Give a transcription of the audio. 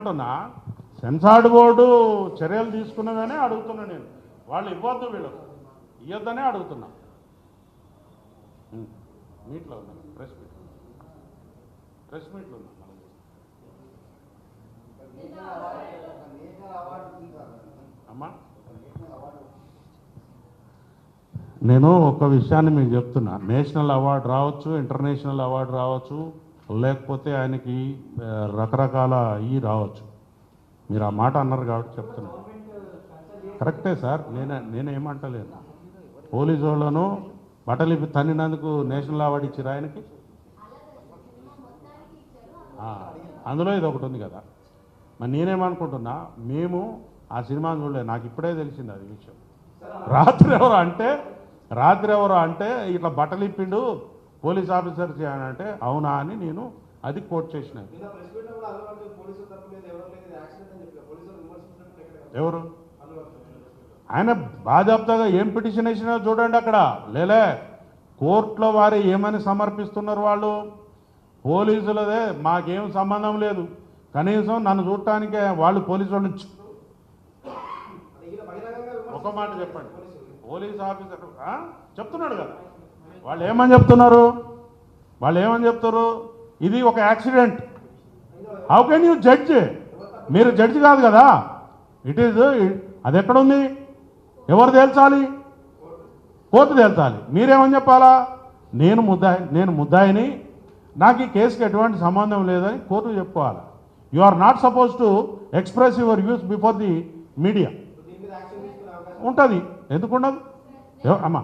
అంటున్నా censored board చర్యలు తీసుకున్నదనే అడుగుతున్నా నేను. వాళ్ళు ఇవ్వద్దు, వీళ్ళు ఇవ్వద్దనే అడుగుతున్నా. మీట్లో ఉన్నా ప్రెస్ మీట్లో ఉన్నా. అమ్మా నేను ఒక విషయాన్ని మీకు చెప్తున్నా. నేషనల్ అవార్డు రావచ్చు, ఇంటర్నేషనల్ అవార్డు రావచ్చు, లేకపోతే ఆయనకి రకరకాల రావచ్చు. మీరు ఆ మాట అన్నారు కాబట్టి చెప్తున్నా. కరెక్టే సార్, నేనేమంటలేను. పోలీసు వాళ్ళను బట్టలు తన్నినందుకు నేషనల్ అవార్డు ఇచ్చారు ఆయనకి. అందులో ఇది ఒకటి ఉంది కదా. మరి నేనేమనుకుంటున్నా, మేము ఆ సినిమాను చూడలేదు, నాకు ఇప్పుడే తెలిసింది అది విషయం. రాత్రి ఎవరో అంటే ఇట్లా బట్టలు ఇప్పిండు పోలీస్ ఆఫీసర్ చేయాలంటే అవునా అని నేను అది కోట్ చేసిన. ఎవరు ఆయన బాధ్యతగా ఏం పిటిషన్ వేసినా చూడండి అక్కడ. లేలే కోర్టులో వారు ఏమని సమర్పిస్తున్నారు వాళ్ళు. పోలీసులదే మాకేం సంబంధం లేదు, కనీసం నన్ను చూడటానికే వాళ్ళు పోలీసు వాళ్ళు. ఒక మాట చెప్పండి, పోలీస్ ఆఫీసర్ చెప్తున్నాడు కదా. వాళ్ళు ఏమని చెప్తారు, ఇది ఒక accident. How can you judge? మీరు జడ్జి కాదు కదా. అది ఎక్కడుంది, ఎవరు తేల్చాలి? కోర్టు తేల్చాలి. మీరేమని చెప్పాలా? నేను ముద్దాయిని, నాకు ఈ కేసుకి ఎటువంటి సంబంధం లేదని కోర్టు చెప్పుకోవాలి. You are not suppose to express your views before the media. ఉంటుంది, ఎందుకు ఉండదు అమ్మా?